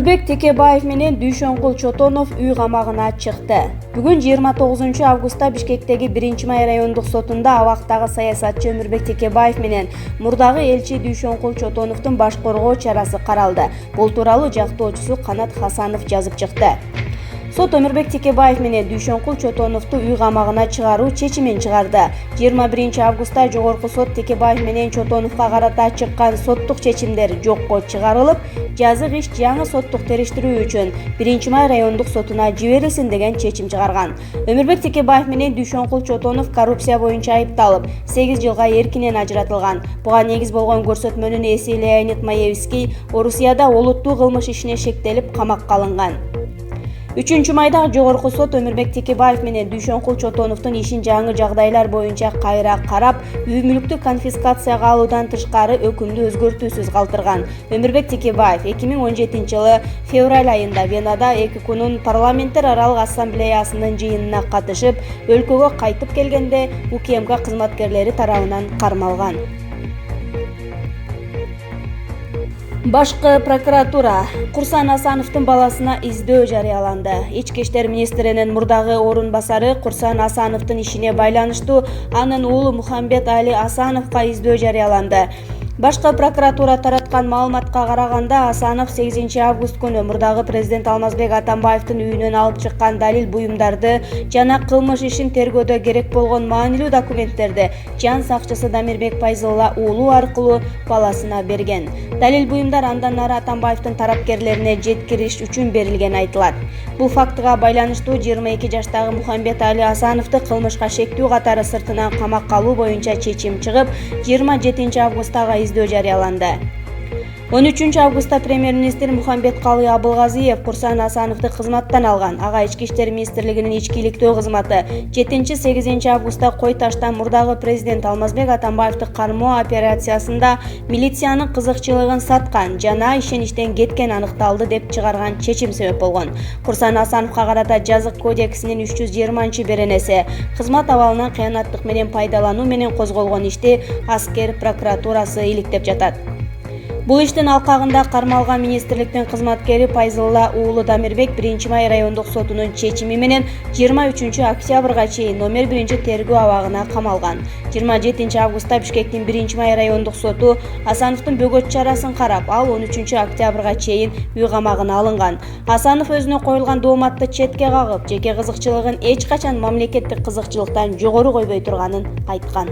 Өмүрбек Текебаев менен Дүйшөнкул Чотонов үй камагына чыкты. Бүгүн 29 августта Бишкектеги 1-май райондук сотунда абактагы саясатчы Өмүрбек Текебаев менен мурдагы элчи Дүйшөнкул Чотоновдун баш коргоо чарасы каралды. Бул тууралуу жактоочусу Канат Хасанов жазып чыкты. Сот Өмүрбек Текебаев менен Дүйшөнкул Чотоновду үй камагына чыгаруу чечимин чыгарды. 21 августта жогорку сот Текебаев менен Чотоновго карата чыккан соттук чечимдер жокко чыгарылып, жазык иш жаңы соттук териштирүү үчүн 1-май райондук сотуна жиберилсин деген чечим чыгарган. Өмүрбек Текебаев менен Дүйшөнкул Чотонов коррупция боюнча айыпталып, 8 жылга эркинен ажыратылган. Буга негиз болгон көрсөтмөнүн ээси Леонид Маевский Орусияда олуттуу кылмыш ишине шектелип камакка алынган. 3-майда жогорку сот Өмүрбек Текебаев менен Дүйшөнкул Чотоновдун ишин жаңы жагдайлар боюнча кайра карап, үй мүлктү конфискацияга алуудан тышкары өкүмдү өзгөртүүсүз калтырган. Өмүрбек Текебаев 2017 жылы февраль айында Венада ЭККнун парламенттер аралык ассамблеясынын жыйынына катышып, өлкөгө кайтып келгенде УКМК кызматкерлери тарабынан кармалган. Башкы прокуратура Курсан Асановдун баласына издөө жарыяланды. Ички иштер министринин мурдагы орун басары Курсан Асановдун ишине байланыштуу анын уулу Мухамбет Али Асановго издөө жарыяланды. Башкы прокуратура тараткан маалыматка караганда, Асанов 8 август күнү мурдагы президент Алмазбек Атамбаевдин үйүнөн алып чыккан далил буюмдарды жана кылмыш ишин тергөөдө керек болгон маанилүү документтерди жан сакчысы Дамирбек Пайзулла уулу аркылуу баласына берген. Далил буюмдар андан ары Атамбаевдин тарапкерлерине жеткириш үчүн берилгени айтылат. Бул фактыга байланыштуу 22 жаштагы Мухамбет Али Асановду кылмышка шектүү катары сыртынан камакка алуу боюнча чечим чыгып, 27 августтагы издөө жарыяланды. 13 августта премьер-министр Мухамбет Калый Абылгазиев Курсан Асановду кызматтан алган. Ага ички иштер министрлигинин ички иликтөө кызматы 7-8 августта Кой Таштан мурдагы президент Алмазбек Атамбаевди кармоо операциясында милициянын кызыкчылыгын саткан жана ишеништен кеткен аныкталды деп чыгарган чечим себеп болгон. Курсан Асановго карата жазык кодексинин 320-беренеси кызмат абалынан кыянаттык менен пайдалануу менен козголгон ишти аскер прокуратурасы иликтеп жатат. Бул иштин алкагында кармалган министрликтин кызматкери Пайзулла уулу Дамирбек 1-май райондук сотунун чечими менен 23 октябрга чейин номер 1 тергөө абагына камалган. 27 августта Бишкектин 1-май райондук соту Асановдун бөгөт чарасын карап, ал 13 октябрга чейин үй камагына алынган. Асанов өзүнө коюлган дооматты четке кагып, жеке кызыкчылыгын эч качан мамлекеттик кызыкчылыктан жогору койбой турганын айткан.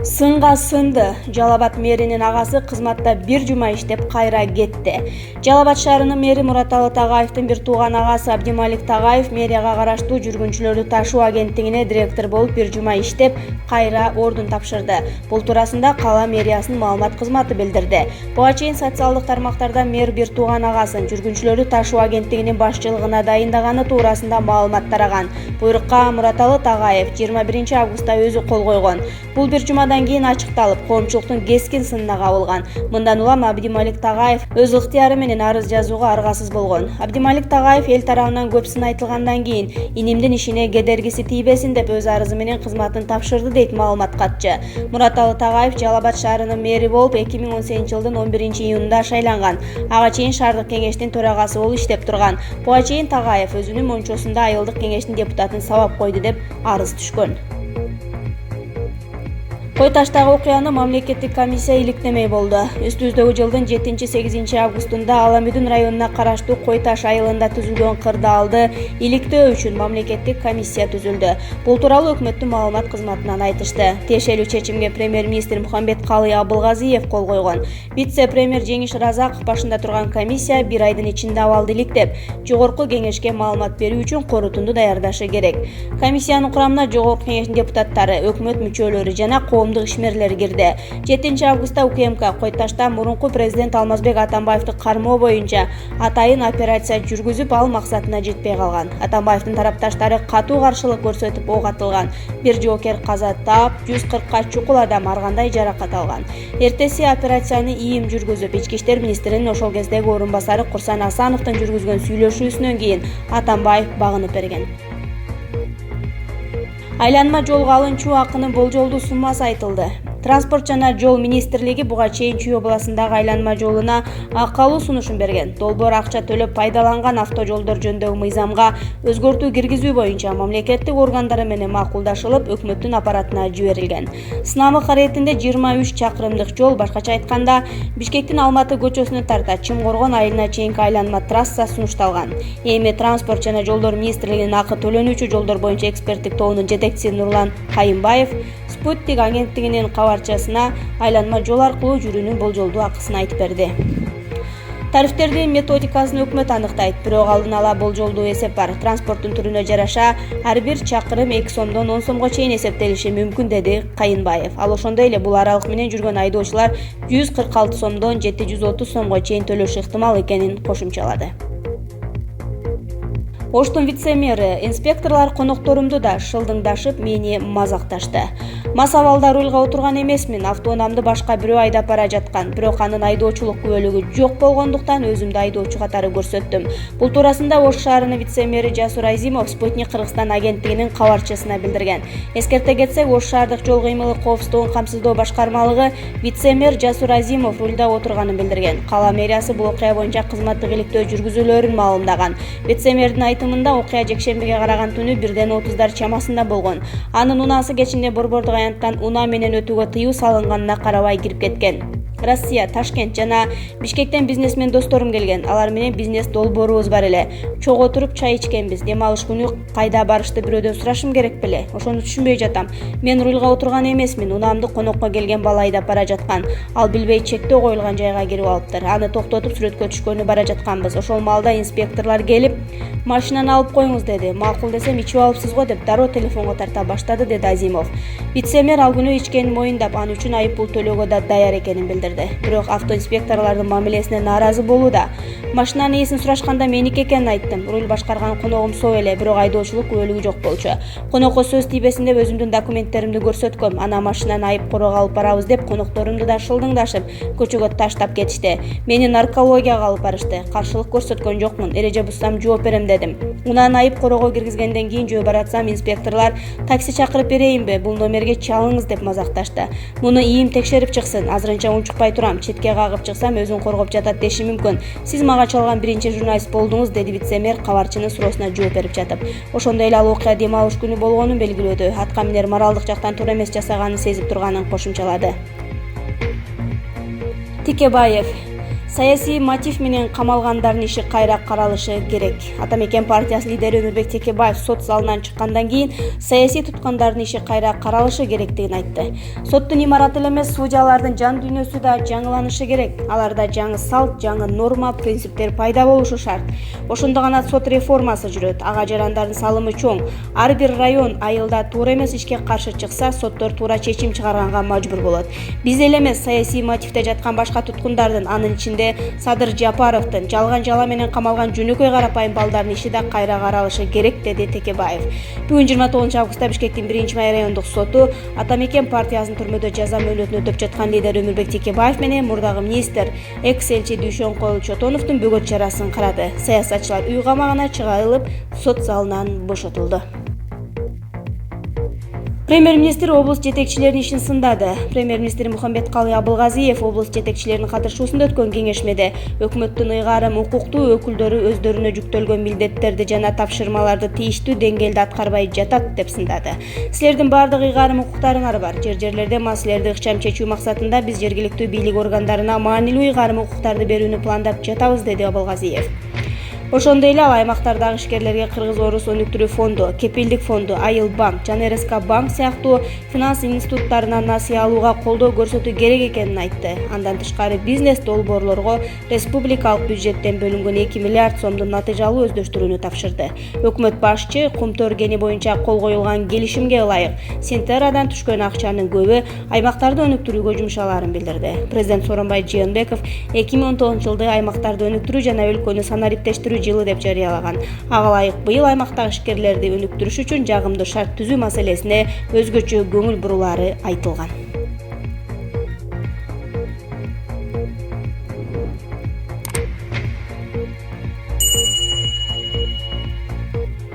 Сынга сынды. Жалал Абад мэринин агасы кызматта 1 жума иштеп кайра кетти. Жалал Абад шаарынын мэри Мураталы Тагаевдин бир тууган агасы Абдималик Тагаев мэрияга караштуу жүргүнчүлөрдү ташуу агенттигине директор болуп 1 жума иштеп кайра ордун тапшырды. Бул туурасында кала мэриясынын маалымат кызматы билдирди. Буга чейин социалдык тармактарда мэр бир тууган агасын жүргүнчүлөрдү ташуу агенттигинин башчылыгына дайындаганы туурасында маалымат тараган. Буйрукка Мураталы Тагаев 21 августта өзү кол койгон. Бул 1 жумадан кийин ачыкталып, коомчулуктун кескин сынына кабылган. Мындан улам Абдималик Тагаев өз ыктыяры менен арыз жазууга аргасыз болгон. Абдималик Тагаев эл тарабынан көп сын айтылгандан кийин инимдин ишине кедергиси тийбесин деп өз арызы менен кызматын тапшырды дейт маалымат катчы. Мураталы Тагаев Жалал Абад шаарынын мэри болуп 2018 жылдын 11 июнунда шайланган. Ага чейин шаардык кеңештин төрагасы болуп иштеп турган. Буга чейин Тагаев өзүнүн мончосунда айылдык кеңештин депутатын сабап койду деп арыз түшкөн. Кой Таштагы окуяны мамлекеттик комиссия иликтемей болду. Үстүбүздөгү жылдын 7-8 августунда Аламүдүн районуна караштуу Кой Таш айылында түзүлгөн кырдаалды иликтөө үчүн мамлекеттик комиссия түзүлдү. Бул тууралуу өкмөттүн маалымат кызматынан айтышты. Тиешелүү чечимге премьер-министр Мухамбет Калый Абылгазиев кол койгон. Вице-премьер Жеңиш Разаков башында турган комиссия 1 айдын ичинде абалды иликтеп, жогорку кеңешке маалымат берүү үчүн корутунду даярдашы керек. Комиссиянын курамына жогорку кеңештин депутаттары, өкмөт мүчөлөрү жана ишмерлер кирди. 7 августта УКМК Кой Ташта мурунку президент Алмазбек Атамбаевди кармоо боюнча атайын операция жүргүзүп, ал максатына жетпей калган. Атамбаевдин тарапташтары катуу каршылык көрсөтүп ок атылган. Бир жоокер каза таап, 140ка чукул адам ар кандай жаракат алган. Эртеси операцияны ийим жүргүзүп, ички иштер министринин ошол кездеги орун басары Курсан Асановдун жүргүзгөн сүйлөшүүсүнөн кийин Атамбаев багынып берген. Айланма жолго алынчу акынын болжолдуу суммасы айтылды. Транспорт жана жол министрлиги буга чейин Чүй областындагы айланма жолуна акалуу сунушун берген. Долбоор акча төлөп пайдаланган автожолдор жөнүндөгү мыйзамга өзгөртүү киргизүү боюнча мамлекеттик органдары менен макулдашылып, өкмөттүн аппаратына жиберилген. Сынамык иретинде 23 чакырымдык жол, башкача айтканда, Бишкектин Алматы көчөсүнө тарта Чымкоргон айылына чейинки айланма трасса сунушталган. Эми транспорт жана жолдор министрлигинин акы төлөнүүчү жолдор боюнча эксперттик тобунун жетекчиси Нурлан Кайымбаев Спутник агенттигинин кабарчасына айланма жол аркылуу жүрүүнүн болжолдуу акысын айтып берди. Тарифтердин методикасын өкмөт аныктайт, бирок алдын ала болжолдуу эсеп бар. Транспорттун түрүнө жараша ар бир чакырым 2 сомдон 10 сомго чейин эсептелиши мүмкүн, деди Кайынбаев. Ал ошондой эле бул аралык менен жүргөн айдоочулар 146 сомдон 730 сомго чейин төлөшү ыктымал экенин кошумчалады. Оштун вице-мэри: инспекторлор конокторумду да шылдыңдашып, мени мазакташты. Мас абалда рулга отурган эмесмин, автоунаамды башка бирөө айдап бара жаткан, бирок анын айдоочулук күбөлүгү жок болгондуктан өзүмдү айдоочу катары көрсөттүм. Бул туурасында Ош шаарынын вице-мэри Жасур Азимов Спутник Кыргызстан агенттигинин кабарчысына билдирген. Эскерте кетсек, Ош шаардык жол кыймылы коопсуздугун камсыздоо башкармалыгы вице-мэр Жасур Азимов рулда отурганын билдирген. Кала мэриясы бул окуя боюнча кызматтык иликтөө жүргүзүүлөрүн маалымдаган. Вице-мэрдин айтымында окуя жекшембиге караган түнү 1:30 чамасында болгон. Анын унаасы кечинде борбордук аянттан унаа менен өтүүгө тыюу салынганына карабай кирип кеткен. Россия, Ташкент жана Бишкектен бизнесмен досторум келген. Алар менен бизнес долбоорубуз бар эле. Чогуу отуруп чай ичкенбиз. Дем алыш күнү кайда барышты бирөөдөн сурашым керек беле? Ошону түшүнбөй жатам. Мен рулга отурган эмесмин. Унаамды конокко келген бала айдап бара жаткан. Ал билбей чектөө коюлган жайга кирип алыптыр. Аны токтотуп сүрөткө түшкөнү бара жатканбыз. Ошол маалда инспекторлор келип, машинаны алып коюңуз деди. Макул десем, ичип алыпсыз го деп дароо телефонго тарта баштады, деди Азимов. Вице-мэр ал күнү ичкенин моюндап, аны үчүн айып пул төлөөгө да даяр экенин билдирди. Бирок автоинспекторлордун мамилесине нааразы болууда. Машинанын ээсин сурашканда меники экенин айттым. Руль башкарган коногум сол эле, бирок айдоочулук күбөлүгү жок болчу. Конокко сөз тийбесин деп өзүмдүн документтеримди көрсөткөм. Ана машинаны айып корого алып барабыз деп конокторумду да шылдыңдашып, көчөгө таштап кетишти. Мени наркологияга алып барышты. Каршылык көрсөткөн жокмун. Эреже бузсам жооп берем дедим. Унааны айып корого киргизгенден кийин жөө баратсам, инспекторлор такси чакырып берейинби, бул номерге чалыңыз деп мазакташты. Муну ийим текшерип чыксын, азырынча унчукпай турам, четке кагып чыксам өзүн коргоп жатат деши мүмкүн. Сиз мага чалган биринчи журналист болдуңуз, деди вице-мэр кабарчынын суроосуна жооп берип жатып. Ошондой эле ал окуя дем алыш күнү болгонун белгилөөдө. Атка минер моралдык жактан туура эмес жасаганын сезип турганын кошумчалады. Текебаев: саясий мотив менен камалгандардын иши кайра каралышы керек. Атамекен партиясы лидери Өмүрбек Текебаев сот залынан чыккандан кийин саясий туткандардын иши кайра каралышы керектигин айтты. Соттун имараты эле эмес, судьялардын жан дүйнөсү да жаңыланышы керек. Аларда жаңы салт, жаңы норма, принциптер пайда болушу шарт. Ошондо гана сот реформасы жүрөт. Ага жарандардын салымы чоң. Ар бир район айылда туура эмес ишке каршы чыкса, соттор туура чечим чыгарганга мажбур болот. Биз эле эмес, саясий мотивде жаткан башка туткундардын, анын ичинде Садыр Жапаровдун жалган жала менен камалган жөнөкөй карапайым балдардын иши да кайра каралышы керек, деди Текебаев. Бүгүн 29 августта Бишкектин 1-май райондук соту Атамекен партиясынын түрмөдө жаза мөөнөтүн өтөп жаткан лидер Өмүрбек Текебаев менен мурдагы министр экс-элчи Дүйшөнкул Чотоновдун бөгөт чарасын карады. Саясатчылар үй камагына чыгарылып, сот залынан бошотулду. Премьер-министр облус жетекчилеринин ишин сындады. Премьер-министр Мухамбеткалый Абылгазиев облус жетекчилеринин катышуусунда өткөн кеңешмеде өкмөттүн ыйгарым укуктуу өкүлдөрү өздөрүнө жүктөлгөн милдеттерди жана тапшырмаларды тийиштүү деңгээлде аткарбай жатат деп сындады. Силердин бардык ыйгарым укуктарыңар бар. Жер-жерлерде маселелерди ыкчам чечүү максатында биз жергиликтүү бийлик органдарына маанилүү ыйгарым укуктарды берүүнү пландап жатабыз, деди Абылгазиев. Ошондой эле ал аймактардагы ишкерлерге Кыргыз-Орус өнүктүрүү фонду, Кепилдик фонду, Айыл банк жана РСК банк сыяктуу финанс институттарынан насыя алууга колдоо көрсөтүү керек экенин айтты. Андан тышкары бизнес долбоорлорго республикалык бюджеттен бөлүнгөн 2 миллиард сомдун натыйжалуу өздөштүрүүнү тапшырды. Өкмөт башчы Кумтөр кени боюнча кол коюлган келишимге ылайык Сентерадан түшкөн акчанын көбү аймактарды өнүктүрүүгө жумшаларын билдирди. Президент Сооронбай Жээнбеков 2019 жылды аймактарды өнүктүрүү жана өлкөнү санариптештирүү жылы деп жарыялаган. Ага ылайык быйыл аймактагы ишкерлерди өнүктүрүш үчүн жагымдуу шарт түзүү маселесине өзгөчө көңүл бурулары айтылган.